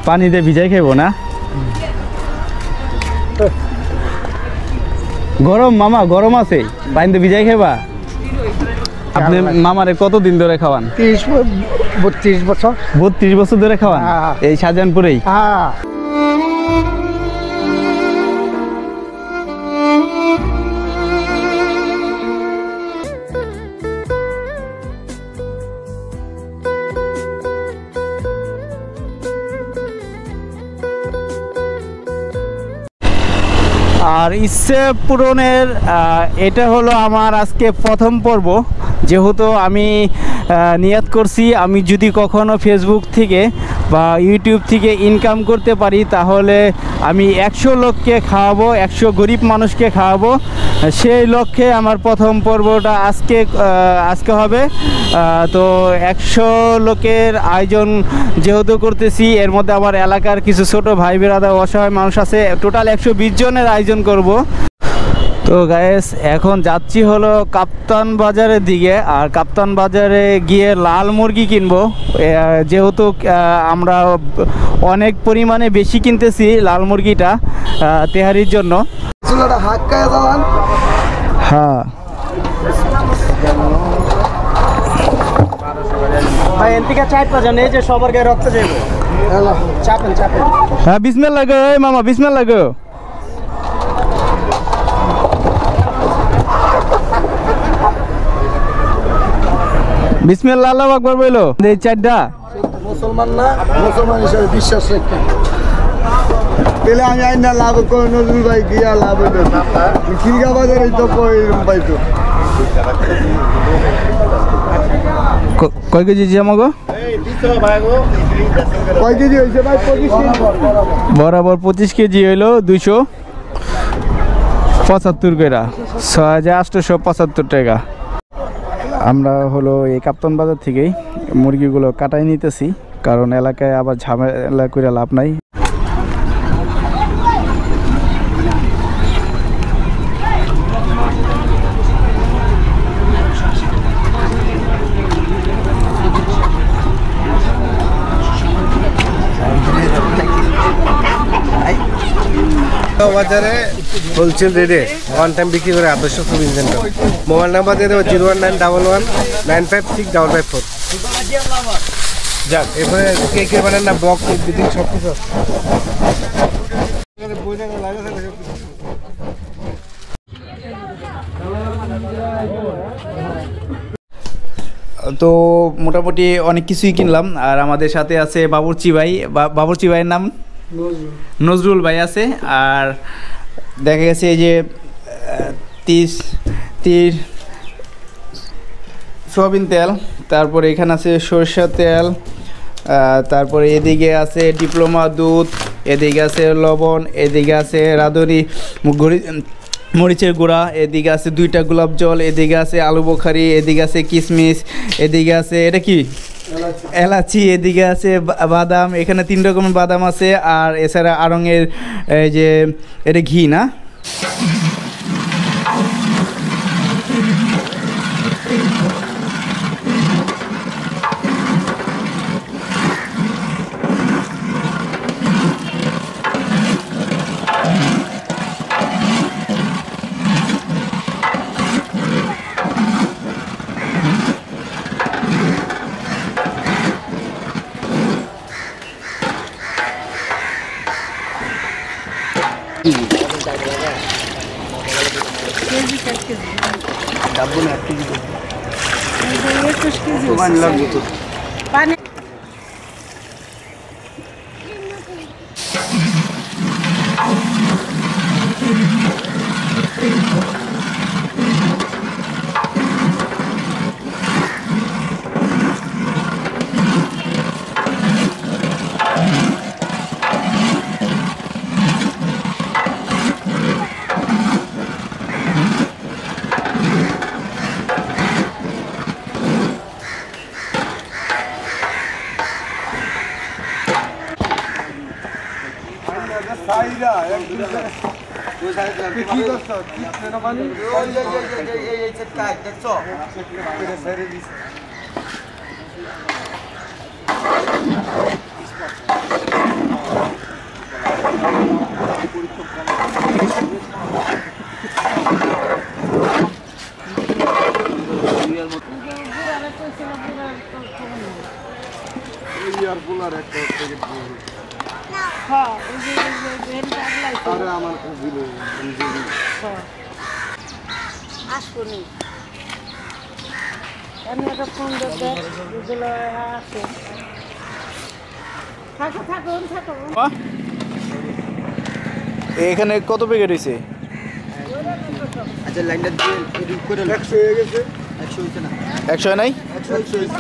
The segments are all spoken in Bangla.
পানিতে ভিজাই খাইবো না গরম মামা গরম আছে পানিতে ভিজাই খাইবা আপনি মামারে কতদিন ধরে খাওয়ান 32 বছর 32 বছর ধরে খাওয়ান এই শাহজাহানপুরেই আর ইচ্ছে পূরণের এটা হলো আমার আজকে প্রথম পর্ব যেহেতু আমি নিয়ত করছি আমি যদি কখনো ফেসবুক থেকে বা ইউটিউব থেকে ইনকাম করতে পারি তাহলে আমি 100 লোককে খাওয়াবো 100 গরিব মানুষকে খাওয়াবো সেই লক্ষ্যে আমার প্রথম পর্বটা আজকে হবে তো 100 লোকের আয়োজন যেহেতু করতেছি এর মধ্যে আমার এলাকার কিছু ছোট ভাই বেরাদা অসহায় মানুষ আছে টোটাল 120 জনের আয়োজন করব তো গাইস এখন যাচ্ছি হলো কাপ্তান বাজারের দিকে আর কাপ্তান বাজারে গিয়ে লাল মুরগি কিনবো যেহেতু আমরা অনেক পরিমাণে বেশি কিনতেছি লাল মুরগিটা তেহারির জন্য হ্যাঁ ভাই এনতিকা চাই পাজন এই যে সবার গায়ে রক্ত যাবে চাপেন চাপেন হ্যাঁ বিসমিল্লাহ গো এই মামা বিসমিল্লাহ গো বিসমিল্লাহ আল্লাহু আকবার বলো এই চারটা মুসলমান না মুসলমান হিসেবে বিশ্বাস রাখি পেলে আমি আইনা লাভ করে নজরুল ভাই গিয়া লাভ হবে খিলগা বাজারে তো এরকম পাইতো কয় কেজি জামাগো কয় কেজি হয়েছে ভাই 25 কেজি বরাবর 25 কেজি হইলো 275 করে 6875 টাকা আমরা হলো এই কাপ্তান বাজার থেকেই মুরগিগুলো কাটাই নিতেছি কারণ এলাকায় আবার ঝামেলা করে লাভ নাই বাজারে হোলসেল রেটে ওয়ান টাইম বিক্রি করে 800 খুব ইনজেন্ট মোবাইল নাম্বার দিয়ে দেবো 01911956554 যাক এরপরে কে বানেন না বক্স বিদিন সব কিছু তো মোটামুটি অনেক কিছুই কিনলাম আর আমাদের সাথে আছে বাবুর্চি ভাইয়ের নাম নজরুল ভাই আছে আর দেখা গেছে এই যে 30 সয়াবিন তেল তারপরে এখানে আছে সরষের তেল তারপরে এদিকে আছে ডিপ্লোমা দুধ এদিকে আছে লবণ এদিকে আছে রাঁধুনি মরিচের গুঁড়া এদিকে আছে 2টা গোলাপ জল এদিকে আছে আলু বোখারি এদিকে আছে কিশমিশ এদিকে আছে এটা কি এলাচি এদিকে আছে বাদাম এখানে 3 রকমের বাদাম আছে আর এছাড়া আড়ঙের এই যে এটা ঘি না পানি এখানে কত প্যাকেট হয়েছে? আচ্ছা লাইনটা দিয়ে 100 হয়ে গেছে। 100 হইছে না? 100 নাই? 100 হইছে।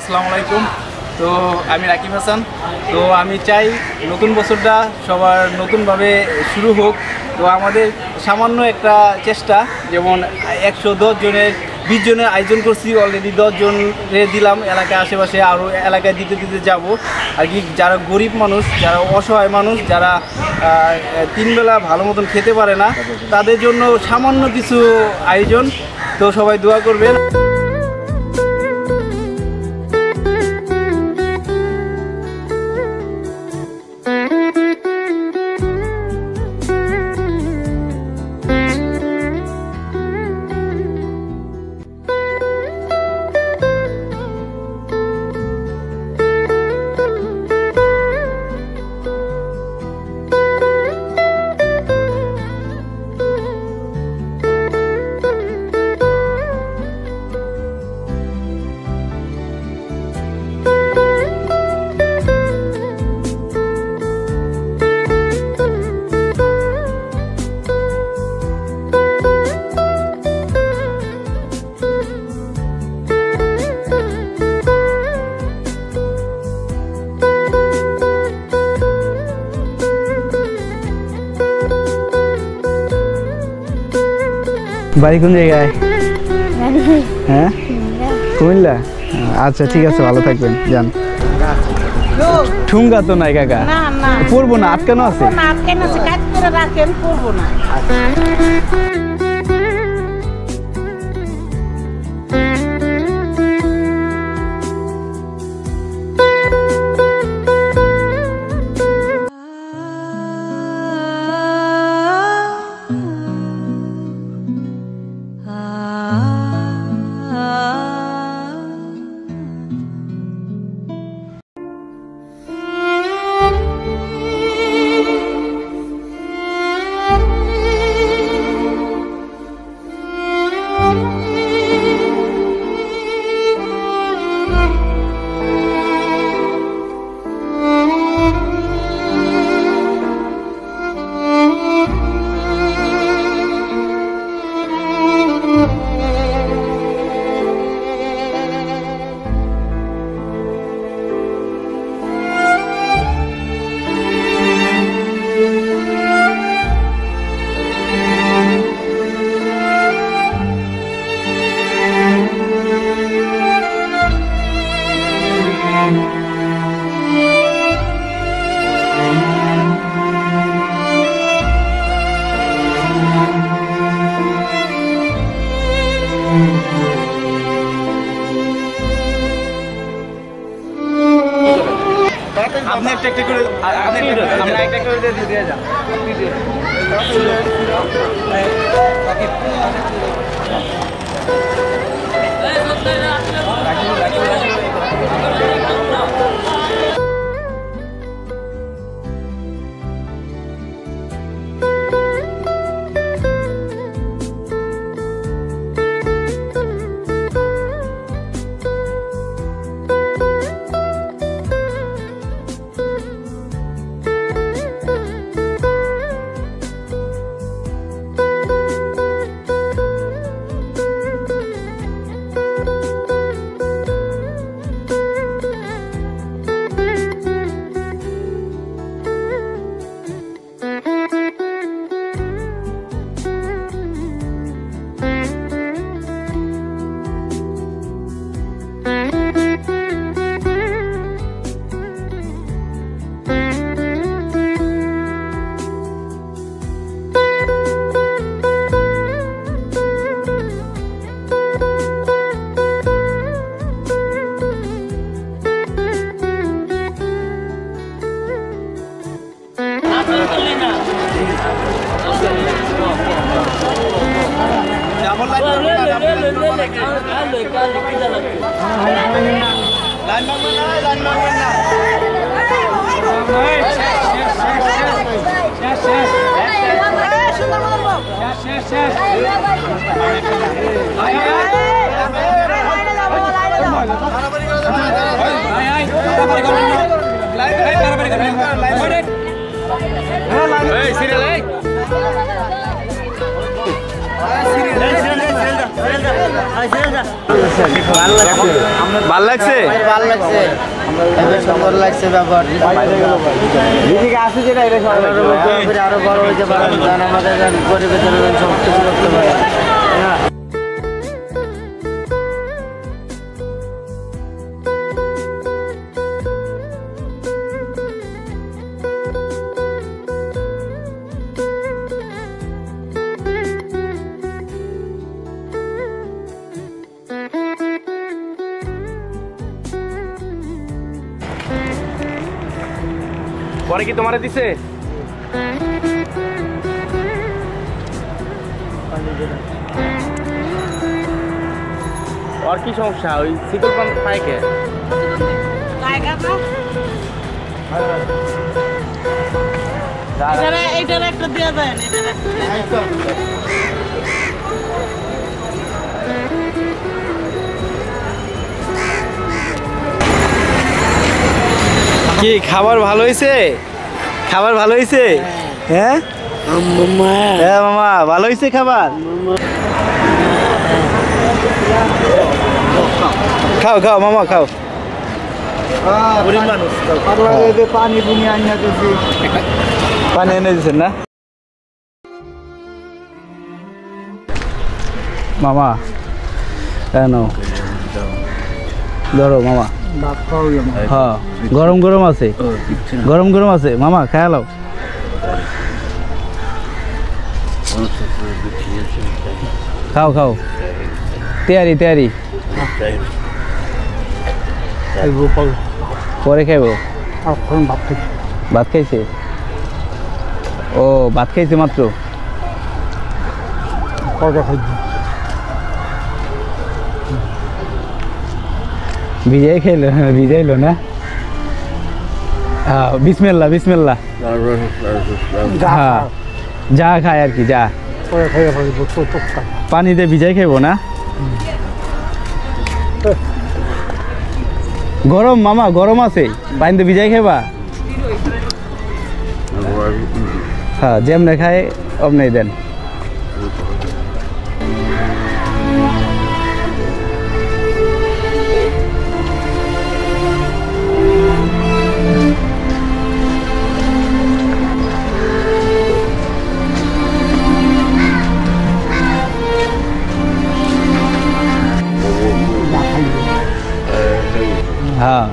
আসসালামু আলাইকুম। তো আমি রাকিব হাসান। তো আমি চাই নতুন বছরটা সবার নতুনভাবে শুরু হোক। তো আমাদের সামান্য একটা চেষ্টা, যেমন 110 জনের 20 জনের আয়োজন করছি, অলরেডি 10 জনের দিলাম এলাকায়, আশেপাশে আরও এলাকায় দিতে দিতে যাব আর কি। যারা গরিব মানুষ, যারা অসহায় মানুষ, যারা 3 বেলা ভালো মতন খেতে পারে না, তাদের জন্য সামান্য কিছু আয়োজন। তো সবাই দোয়া করবেন। বাড়ি কোন জায়গায়? হ্যাঁ, কুমিল্লা। আচ্ছা ঠিক আছে, ভালো থাকবেন, যান। ঠুঙ্গা তো নাই কাকা, পড়বো না, আটকানো আছে। একটা করে আমরা একটা করে দিয়ে যাও ভাল লাগছে সুন্দর লাগছে ব্যাপার আরো বড় হইতে পারে আমাদের গরিবের জন্য সব কিছু করতে পারে পরে কি তোমারে দিছে আর কি সমস্যা ওই সিকল পাম্প পায় কে এইটার একটা দেয়া যায় কি খাবার ভালো হয়েছে খাবার ভালো হয়েছে হ্যাঁ হ্যাঁ মামা ভালো হয়েছে খাবার খাও খাও মামা খাও পানি পানি এনে দিচ্ছেন না মামা কেন ধরো মামা হ্যাঁ গরম গরম আছে গরম গরম আছে মামা খায়ালাও খাও খাও তৈরি তৈরি পরে খাইব ভাত খাইছে ও ভাত খাইছে মাত্র ভিজাই খাইলো ভিজাইলো না হ্যাঁ বিসমিল্লাহ বিসমিল্লাহ হ্যাঁ যা খায় আর কি যা পানিতে ভিজাই খাইব না গরম মামা গরম আছে পানিতে ভিজাই খাইবা হ্যাঁ যেমনে খায় অমনি দেন हाँ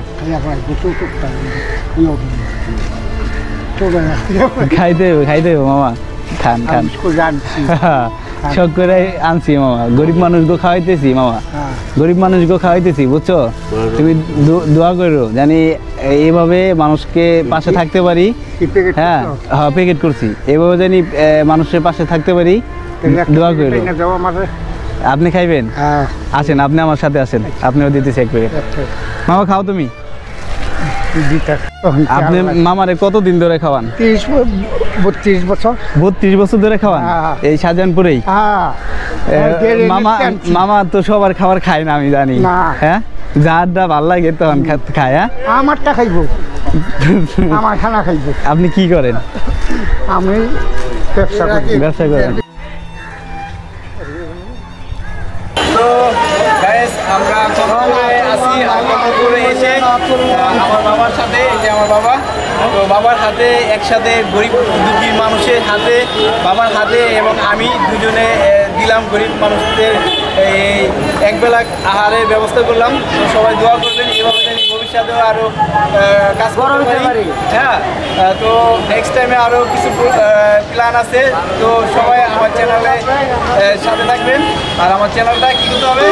খাইতে মামা খান খান শখ করে আনছি মামা গরিব মানুষকে খাওয়াইতেছি মামা গরিব মানুষকে খাওয়াইতেছি বুঝছো তুমি দোয়া করো জানি এইভাবে মানুষকে পাশে থাকতে পারি। হ্যাঁ হ্যাঁ প্যাকেট করছি, এইভাবে জানি মানুষের পাশে থাকতে পারি। দোয়া করি। আপনি খাইবেন? আসেন, আপনি আমার সাথে আসেন, আপনিও দিতেছি এক প্যাকেট। মামা খাও তুমি। আপনি মামারে কতদিন ধরে খাওয়ান? 32 বছর। 32 বছর ধরে খাওয়ান এই শাহজাহানপুরেই? মামা তো সবার খাবার খায় না আমি জানি। হ্যাঁ, যারটা ভাল লাগে তখন খায়। হ্যাঁ, আমারটা খাইবো, আমার খানা খাইবো। আপনি কি করেন? আমি ব্যবসা করেন। তো গাইস, আমরা কতপুরে আছি, কতপুরে এসে আমার বাবার সাথে, এই যে আমার বাবা, তো বাবার হাতে একসাথে গরিব দুঃখী মানুষের হাতে, বাবার হাতে এবং আমি দুজনে দিলাম গরিব মানুষদের এই একবেলা আহারের ব্যবস্থা করলাম। তো সবাই দোয়া করবেন, এভাবে জানি ভবিষ্যতেও আরও কাজ করতে পারি। হ্যাঁ, তো নেক্সট টাইমে আরও কিছু প্ল্যান আছে। তো সবাই আমার চ্যানেলে সাথে থাকবেন, আর আমার চ্যানেলটা কি করতে হবে?